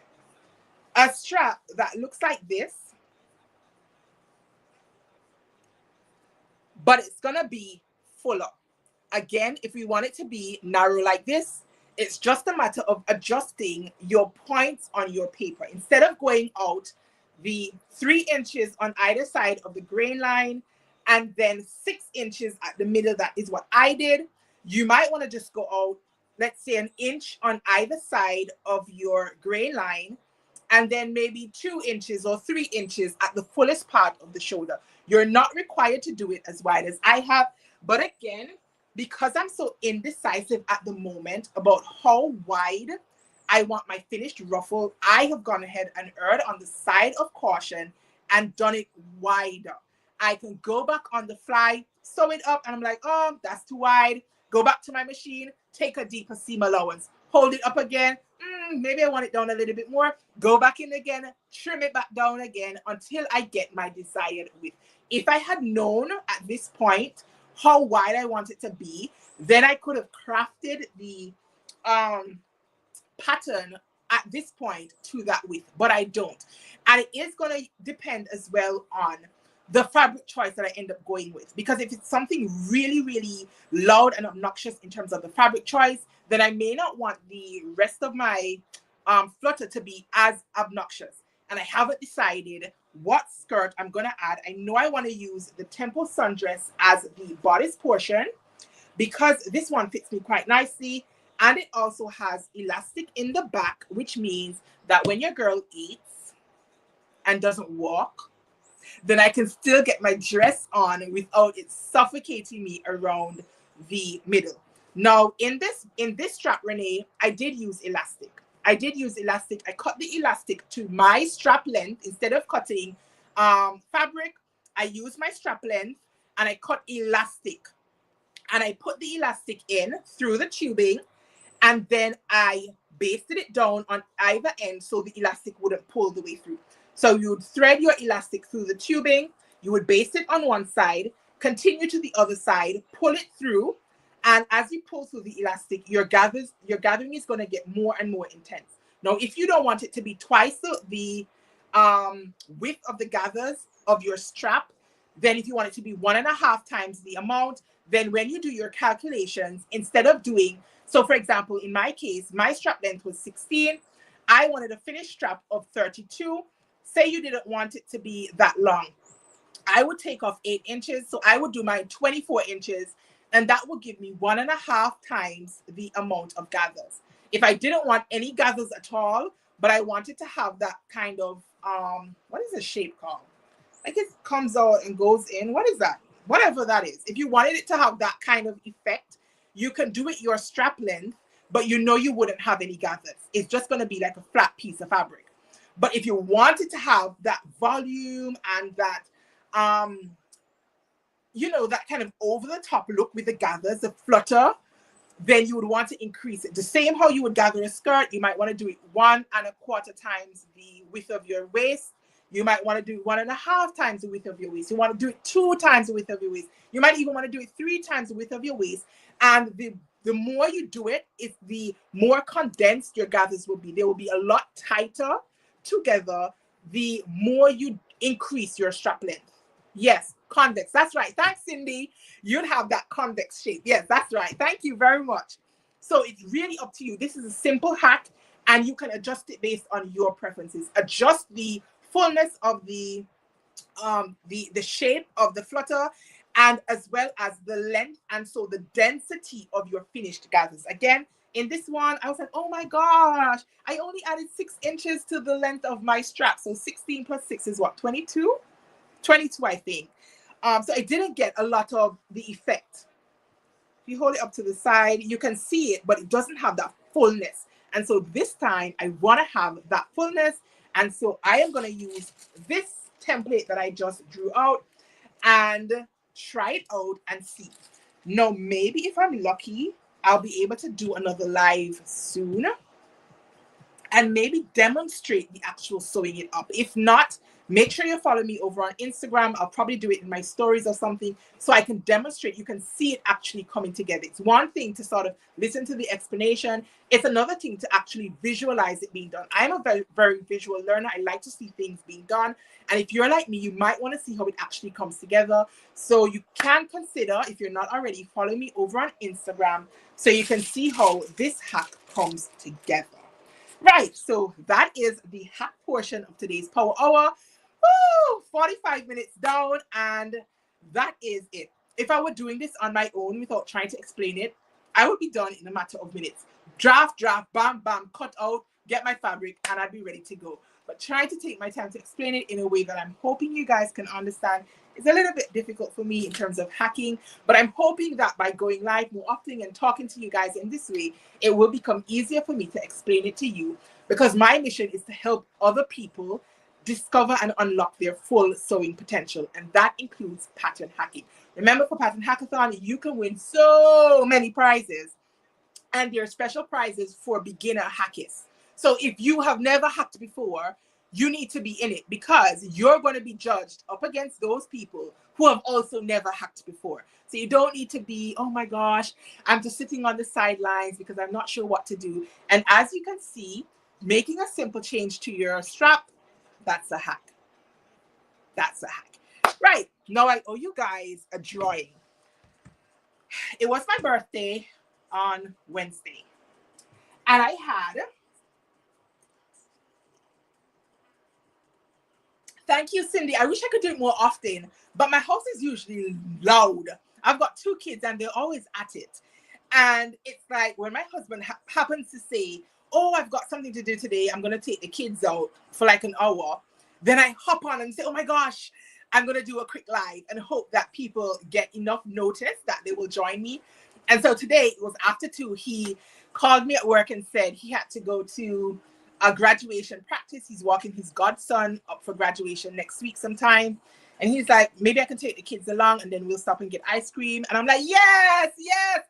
A strap that looks like this, but it's going to be fuller. Again, if we want it to be narrow like this, it's just a matter of adjusting your points on your paper. Instead of going out the 3 inches on either side of the grain line and then 6 inches at the middle, that is what I did. You might want to just go out, let's say, 1 inch on either side of your grain line, and then maybe 2 inches or 3 inches at the fullest part of the shoulder. You're not required to do it as wide as I have, but again, because I'm so indecisive at the moment about how wide I want my finished ruffle, I have gone ahead and erred on the side of caution and done it wider. I can go back on the fly, sew it up, and I'm like, oh, that's too wide. Go back to my machine, take a deeper seam allowance, hold it up again. Maybe I want it down a little bit more. Go back in again, trim it back down again until I get my desired width. If I had known at this point how wide I want it to be, then I could have crafted the pattern at this point to that width, but I don't. And it is going to depend as well on the fabric choice that I end up going with, because if it's something really, really loud and obnoxious in terms of the fabric choice, then I may not want the rest of my flutter to be as obnoxious. And I haven't decided what skirt I'm going to add. I know I want to use the Temple Sundress as the bodice portion because this one fits me quite nicely, and it also has elastic in the back, which means that when your girl eats and doesn't walk, then I can still get my dress on without it suffocating me around the middle. Now, in this strap, Renee, I did use elastic. I cut the elastic to my strap length. Instead of cutting fabric, I used my strap length and I cut elastic. And I put the elastic in through the tubing, and then I basted it down on either end so the elastic wouldn't pull the way through. So you would thread your elastic through the tubing, you would baste it on one side, continue to the other side, pull it through, and as you pull through the elastic, your gathering is going to get more and more intense. Now, if you don't want it to be twice the width of the gathers of your strap, then if you want it to be 1.5 times the amount, then when you do your calculations, instead of doing, so for example, in my case, my strap length was 16. I wanted a finished strap of 32. Say you didn't want it to be that long. I would take off 8 inches. So I would do my 24 inches, and that would give me 1.5 times the amount of gathers. If I didn't want any gathers at all, but I wanted to have that kind of, what is the shape called? Like it comes out and goes in. What is that? Whatever that is. If you wanted it to have that kind of effect, you can do it your strap length, but you know you wouldn't have any gathers. It's just going to be like a flat piece of fabric. But if you wanted to have that volume and that, that kind of over the top look with the gathers, the flutter, then you would want to increase it. The same how you would gather a skirt, you might want to do it 1.25 times the width of your waist. You might want to do 1.5 times the width of your waist. You want to do it 2 times the width of your waist. You might even want to do it 3 times the width of your waist. And the more you do it, the more condensed your gathers will be. They will be a lot tighter together the more you increase your strap length. Yes, convex. That's right. Thanks, Cindy. You'd have that convex shape. Yes, that's right. Thank you very much. So it's really up to you. This is a simple hack, and you can adjust it based on your preferences. Adjust the fullness of the shape of the flutter, and as well as the length, and so the density of your finished gathers. Again, in this one, I was like, oh my gosh, I only added 6 inches to the length of my strap. So 16 plus 6 is what, 22? 22, I think. So I didn't get a lot of the effect. if you hold it up to the side, you can see it, but it doesn't have that fullness. And so this time I want to have that fullness. And so I am going to use this template that I just drew out and try it out and see. Now, maybe if I'm lucky, I'll be able to do another live soon and maybe demonstrate the actual sewing it up. If not, make sure you follow me over on Instagram. I'll probably do it in my stories or something so I can demonstrate. You can see it actually coming together. It's one thing to sort of listen to the explanation. It's another thing to actually visualize it being done. I'm a very, very visual learner. I like to see things being done. And if you're like me, you might want to see how it actually comes together. So you can consider, if you're not already, follow me over on Instagram so you can see how this hack comes together. Right, so that is the hack portion of today's Power Hour. Woo, 45 minutes down, and that is it. If I were doing this on my own without trying to explain it, I would be done in a matter of minutes. Draft, bam, bam, cut out, get my fabric, and I'd be ready to go. But trying to take my time to explain it in a way that I'm hoping you guys can understand is a little bit difficult for me in terms of hacking, but I'm hoping that by going live more often and talking to you guys in this way, it will become easier for me to explain it to you, because my mission is to help other people discover and unlock their full sewing potential, and that includes pattern hacking. Remember, for Pattern Hackathon, you can win so many prizes, and there are special prizes for beginner hackers. So if you have never hacked before, you need to be in it, because you're going to be judged up against those people who have also never hacked before. So you don't need to be, oh my gosh, I'm just sitting on the sidelines because I'm not sure what to do. And as you can see, making a simple change to your strap, that's a hack. That's a hack. Right, now I owe you guys a drawing. It was my birthday on Wednesday, and I had, thank you, Cindy. I wish I could do it more often, but my house is usually loud. I've got 2 kids and they're always at it. And it's like when my husband happens to say, oh, I've got something to do today, I'm going to take the kids out for like an hour. Then I hop on and say, oh my gosh, I'm going to do a quick live and hope that people get enough notice that they will join me. And so today it was after 2, he called me at work and said he had to go to a graduation practice. He's walking his godson up for graduation next week sometime. And he's like, maybe I can take the kids along and then we'll stop and get ice cream. And I'm like, yes,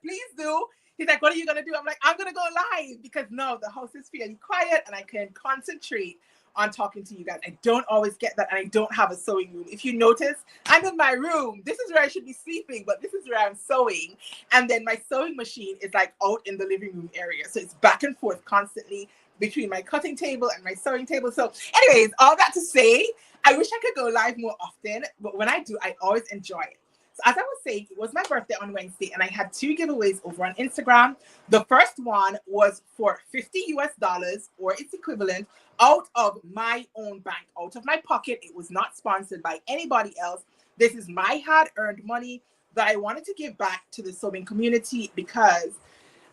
please do. He's like, what are you going to do? I'm like, I'm going to go live, because no, the house is fairly quiet and I can concentrate on talking to you guys. I don't always get that, and I don't have a sewing room. If you notice, I'm in my room. This is where I should be sleeping, but this is where I'm sewing. And then my sewing machine is like out in the living room area. So it's back and forth constantly between my cutting table and my sewing table. So anyways, all that to say, I wish I could go live more often, but when I do, I always enjoy it. So as I was saying, it was my birthday on Wednesday, and I had 2 giveaways over on Instagram. The first one was for $50 US or its equivalent out of my own bank, out of my pocket. It was not sponsored by anybody else. This is my hard-earned money that I wanted to give back to the sewing community, because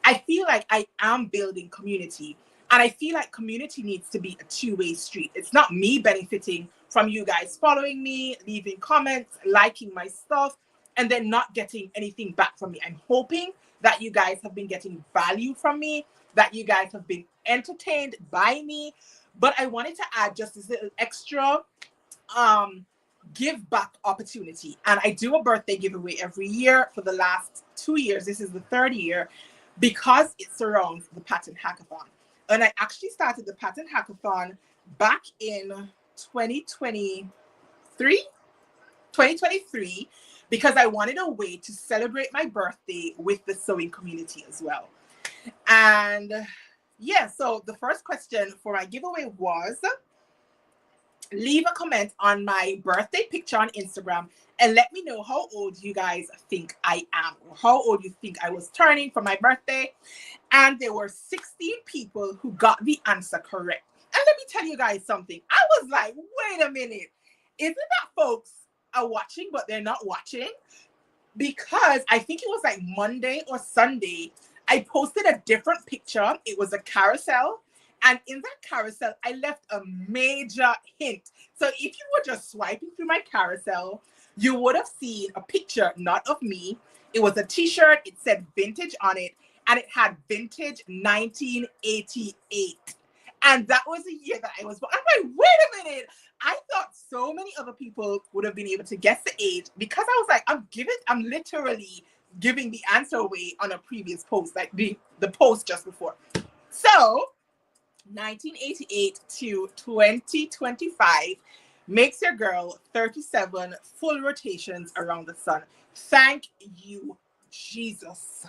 I feel like I am building community. And I feel like community needs to be a 2-way street. It's not me benefiting from you guys following me, leaving comments, liking my stuff, and then not getting anything back from me. I'm hoping that you guys have been getting value from me, that you guys have been entertained by me. But I wanted to add just this little extra give back opportunity. And I do a birthday giveaway every year for the last 2 years. This is the 3rd year, because it surrounds the Pattern Hackathon. And I actually started the Pattern Hackathon back in 2023, because I wanted a way to celebrate my birthday with the sewing community as well. And yeah, so the first question for my giveaway was, leave a comment on my birthday picture on Instagram and let me know how old you guys think I am, or how old you think I was turning for my birthday. And there were 16 people who got the answer correct. And let me tell you guys something. I was like, wait a minute. Isn't that folks are watching, but they're not watching? Because I think it was like Monday or Sunday, I posted a different picture. It was a carousel. And in that carousel, I left a major hint. So if you were just swiping through my carousel, you would have seen a picture, not of me. It was a t-shirt. It said vintage on it, and it had vintage 1988. And that was the year that I was born. I'm like, wait a minute. I thought so many other people would have been able to guess the age because I was like, I'm literally giving the answer away on a previous post, like the post just before. So 1988 to 2025 makes your girl 37 full rotations around the sun. Thank you, Jesus.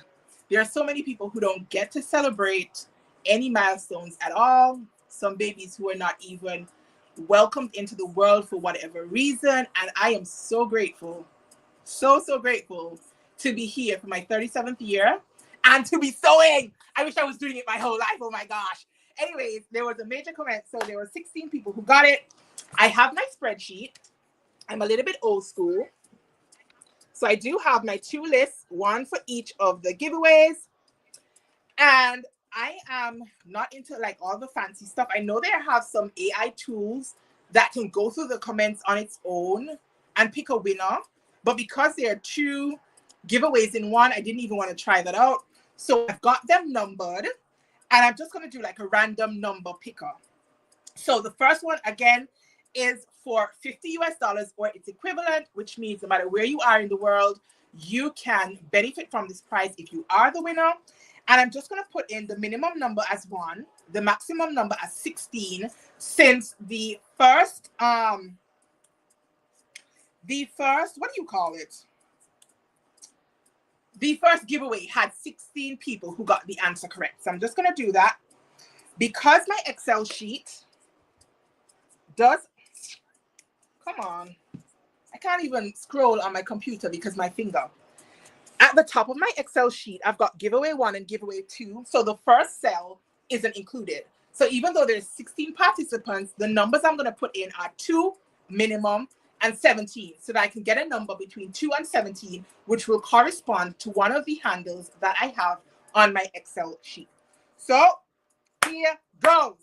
There are so many people who don't get to celebrate any milestones at all. Some babies who are not even welcomed into the world for whatever reason. And I am so grateful, so grateful to be here for my 37th year and to be sewing. I wish I was doing it my whole life. Oh my gosh. Anyways, there was a major comment. So there were 16 people who got it. I have my spreadsheet. I'm a little bit old school. So I do have my 2 lists, one for each of the giveaways. And I am not into like all the fancy stuff. I know they have some AI tools that can go through the comments on its own and pick a winner. But because there are 2 giveaways in one, I didn't even want to try that out. So I've got them numbered. And I'm just going to do like a random number picker. So the first one, again, is for $50 US or its equivalent, which means no matter where you are in the world, you can benefit from this prize if you are the winner. And I'm just going to put in the minimum number as 1, the maximum number as 16, since the first, what do you call it? The first giveaway had 16 people who got the answer correct. So I'm just going to do that. Because my Excel sheet does, come on, I can't even scroll on my computer because my finger. At the top of my Excel sheet, I've got giveaway 1 and giveaway 2. So the first cell isn't included. So even though there's 16 participants, the numbers I'm going to put in are 2 minimum and 17, so that I can get a number between 2 and 17, which will correspond to one of the handles that I have on my Excel sheet. So here goes.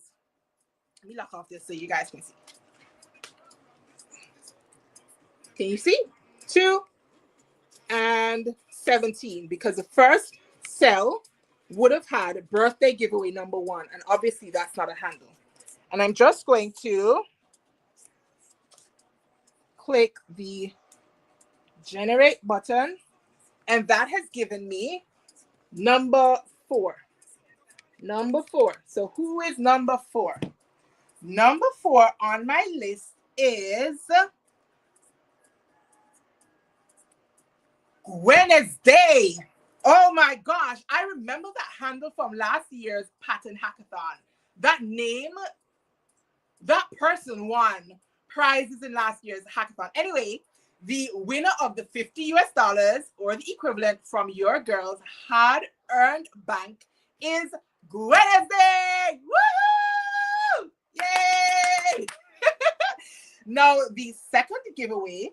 Let me lock off this so you guys can see. Can you see? 2 and 17, because the first cell would have had birthday giveaway number 1, and obviously that's not a handle. And I'm just going to click the generate button, and that has given me number 4. Number 4. So who is number 4? Number 4 on my list is Wednesday. Oh my gosh, I remember that handle from last year's pattern hackathon. That name, that person won prizes in last year's hackathon. Anyway, the winner of the $50 US or the equivalent from your girl's hard-earned bank is Wednesday. Woohoo! Yay! Now, the second giveaway,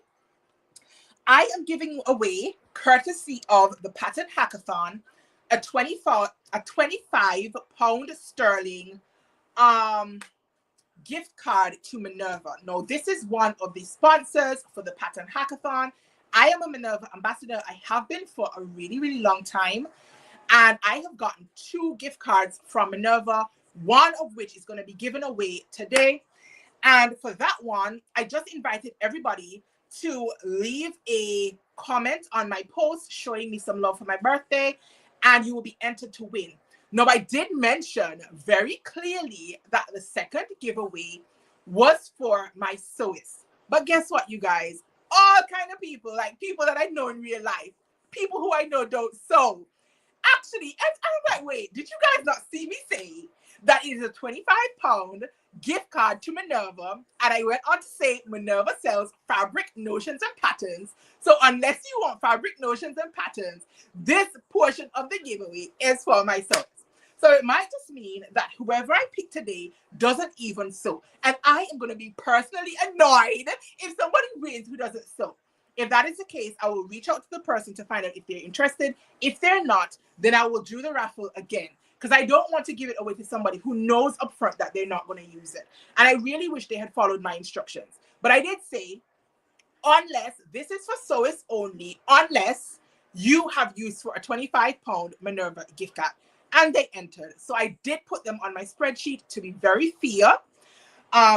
I am giving away, courtesy of the Pattern Hackathon, a 25 pound sterling gift card to Minerva. Now, this is one of the sponsors for the Pattern Hackathon. I am a Minerva ambassador. I have been for a really, really long time. And I have gotten 2 gift cards from Minerva, one of which is going to be given away today. And for that one, I just invited everybody to leave a comment on my post showing me some love for my birthday, and you will be entered to win. Now, I did mention very clearly that the second giveaway was for my sewist. But guess what, you guys? All kind of people, like people that I know in real life, people who I know don't sew. Actually, I'm like, wait, did you guys not see me say that it is a 25 pound gift card to Minerva? And I went on to say Minerva sells fabric notions and patterns. So unless you want fabric notions and patterns, this portion of the giveaway is for my sewers. So it might just mean that whoever I pick today doesn't even sew. And I am going to be personally annoyed if somebody wins who doesn't sew. If that is the case, I will reach out to the person to find out if they're interested. If they're not, then I will do the raffle again, because I don't want to give it away to somebody who knows upfront that they're not going to use it. And I really wish they had followed my instructions. But I did say unless this is for sewers only, unless you have used for a 25-pound Minerva gift card and they entered. So I did put them on my spreadsheet to be very fair.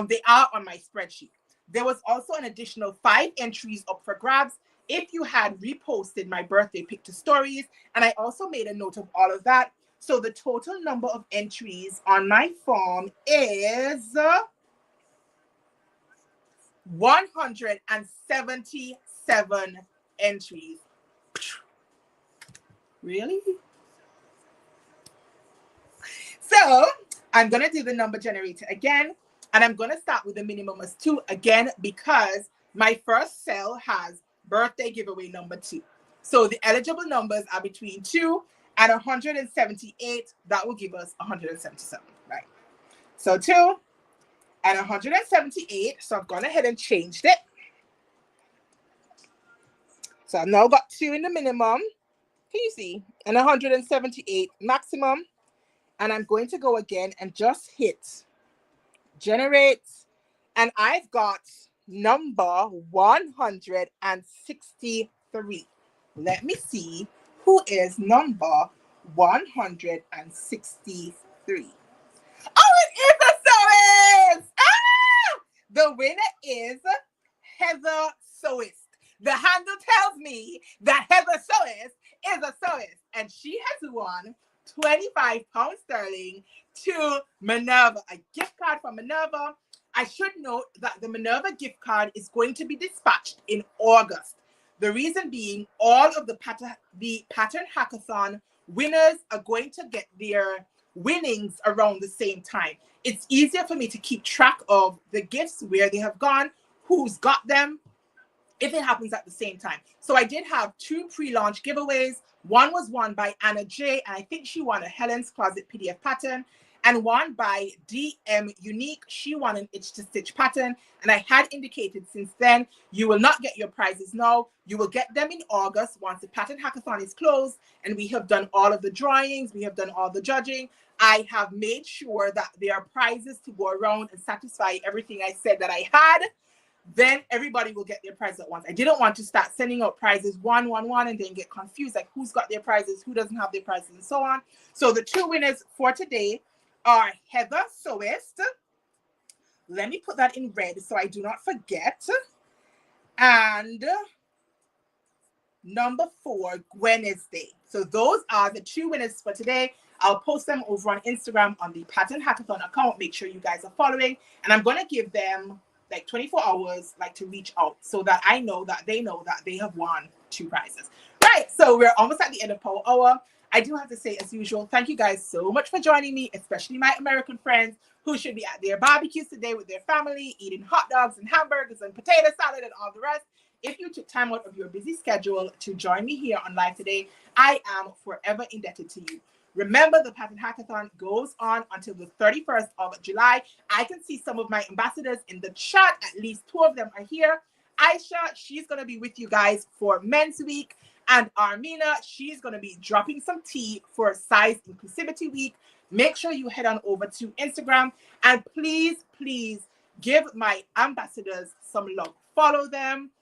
They are on my spreadsheet. There was also an additional 5 entries up for grabs if you had reposted my birthday pic to stories, and I also made a note of all of that. So the total number of entries on my form is 177 entries. Really? So I'm going to do the number generator again, and I'm going to start with the minimum as 2 again, because my first cell has birthday giveaway number 2. So the eligible numbers are between 2 and 178. That will give us 177, right? So 2 and 178. So I've gone ahead and changed it. So I've now got 2 in the minimum. Can you see? And 178 maximum. And I'm going to go again and just hit generate. And I've got number 163. Let me see who is number 163. Oh, it is a Sewist! Ah! The winner is Heather Sewist. The handle tells me that Heather Sewist is a Sewist, and she has won 25 pounds sterling to Minerva, a gift card from Minerva. I should note that the Minerva gift card is going to be dispatched in August. The reason being, all of the Pattern Hackathon winners are going to get their winnings around the same time. It's easier for me to keep track of the gifts, where they have gone, who's got them, if it happens at the same time. So I did have 2 pre-launch giveaways. One was won by Anna J, and I think she won a Helen's Closet PDF pattern, and one by DM Unique. She won an Itch to Stitch pattern, and I had indicated since then, you will not get your prizes now. You will get them in August once the Pattern Hackathon is closed, and we have done all of the drawings, we have done all the judging. I have made sure that there are prizes to go around and satisfy everything I said that I had. Then everybody will get their prize at once. I didn't want to start sending out prizes one, and then get confused, like who's got their prizes, who doesn't have their prizes, and so on. So the 2 winners for today are Heather Sewist. Let me put that in red so I do not forget. And number 4, Wednesday. So those are the 2 winners for today. I'll post them over on Instagram on the Pattern Hackathon account. Make sure you guys are following. And I'm going to give them like 24 hours to reach out, so that I know that they have won 2 prizes. Right, so we're almost at the end of Power Hour. I do have to say, as usual, thank you guys so much for joining me, especially my American friends who should be at their barbecues today with their family, eating hot dogs and hamburgers and potato salad and all the rest. If you took time out of your busy schedule to join me here on live today, I am forever indebted to you. Remember, the Pattern Hackathon goes on until the 31st of July. I can see some of my ambassadors in the chat. At least 2 of them are here. Aisha, she's going to be with you guys for Men's Week. And Armina, she's going to be dropping some tea for Size Inclusivity Week. Make sure you head on over to Instagram. And please, please give my ambassadors some love. Follow them,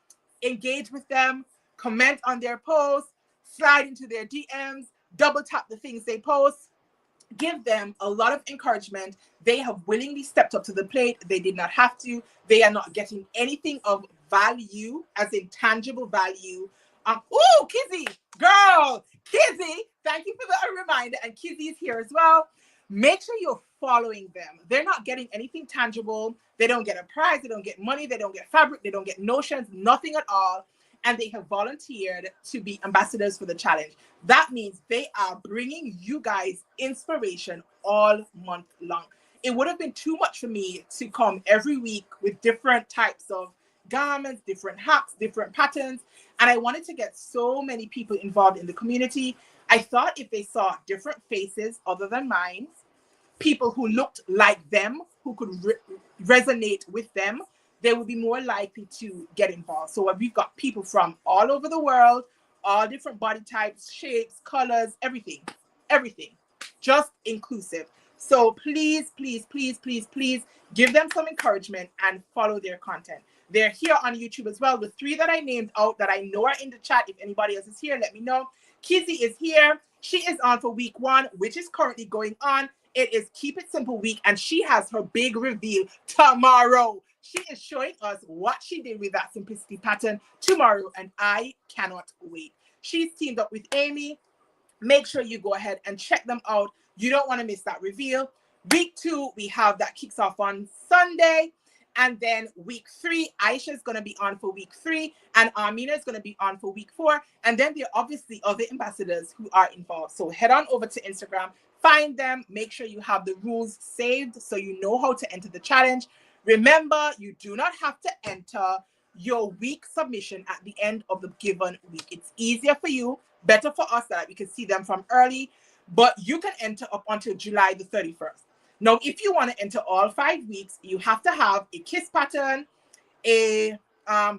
engage with them, comment on their posts, slide into their DMs, double tap the things they post, give them a lot of encouragement. They have willingly stepped up to the plate. They did not have to. They are not getting anything of value, as in tangible value. Oh, Kizzy, girl, Kizzy, thank you for the reminder. And Kizzy's here as well. Make sure you're following them. They're not getting anything tangible. They don't get a prize. They don't get money. They don't get fabric. They don't get notions, nothing at all. And they have volunteered to be ambassadors for the challenge. That means they are bringing you guys inspiration all month long. It would have been too much for me to come every week with different types of garments, different hats, different patterns. And I wanted to get so many people involved in the community. I thought if they saw different faces other than mine, people who looked like them, who could resonate with them, they would be more likely to get involved. So we've got people from all over the world, all different body types, shapes, colors, everything, just inclusive. So please, please, please, please, please give them some encouragement and follow their content. They're here on YouTube as well. The 3 that I named out that I know are in the chat. If anybody else is here, let me know. Kizzy is here. She is on for week 1, which is currently going on. It is Keep It Simple week, and she has her big reveal tomorrow. She is showing us what she did with that simplicity pattern tomorrow, and I cannot wait. She's teamed up with Amy. Make sure you go ahead and check them out. You don't want to miss that reveal. Week 2, we have that kicks off on Sunday. And then week 3, Aisha is going to be on for week 3, and Armina is going to be on for week 4. And then there are obviously other ambassadors who are involved. So head on over to Instagram, find them, make sure you have the rules saved so you know how to enter the challenge. Remember, you do not have to enter your week submission at the end of the given week. It's easier for you, better for us that we can see them from early, but you can enter up until July the 31st. Now, if you want to enter all 5 weeks, you have to have a kiss pattern, a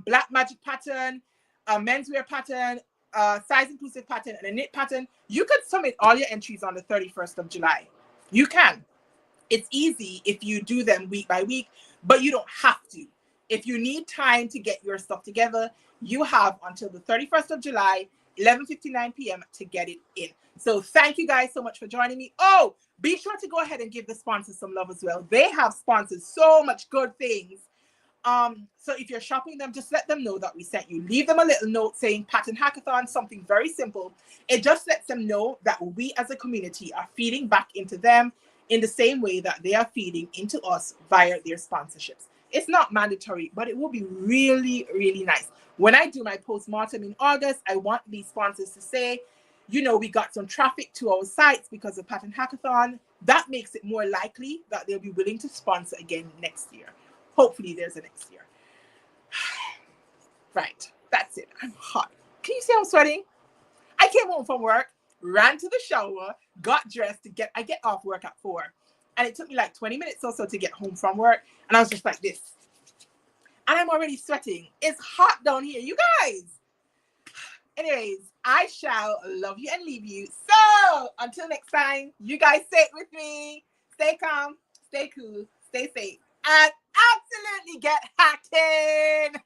black magic pattern, a menswear pattern, a size inclusive pattern, and a knit pattern. You can submit all your entries on the 31st of July. You can. It's easy if you do them week by week, but you don't have to. If you need time to get your stuff together, you have until the 31st of July, 11:59 p.m. to get it in. So thank you guys so much for joining me. Oh, be sure to go ahead and give the sponsors some love as well. They have sponsored so much good things. So if you're shopping them, just let them know that we sent you. Leave them a little note saying Pattern Hackathon, something very simple. It just lets them know that we as a community are feeding back into them in the same way that they are feeding into us via their sponsorships. It's not mandatory, but it will be really, really nice. When I do my postmortem in August, I want these sponsors to say, you know, we got some traffic to our sites because of Pattern Hackathon. That makes it more likely that they'll be willing to sponsor again next year. Hopefully there's a next year. Right, that's it. I'm hot. Can you see I'm sweating? I came home from work, ran to the shower, got dressed I get off work at 4. And it took me like 20 minutes or so to get home from work. And I was just like this. And I'm already sweating. It's hot down here, you guys. Anyways, I shall love you and leave you. So until next time, you guys stay with me. Stay calm, stay cool, stay safe, and absolutely get hacking.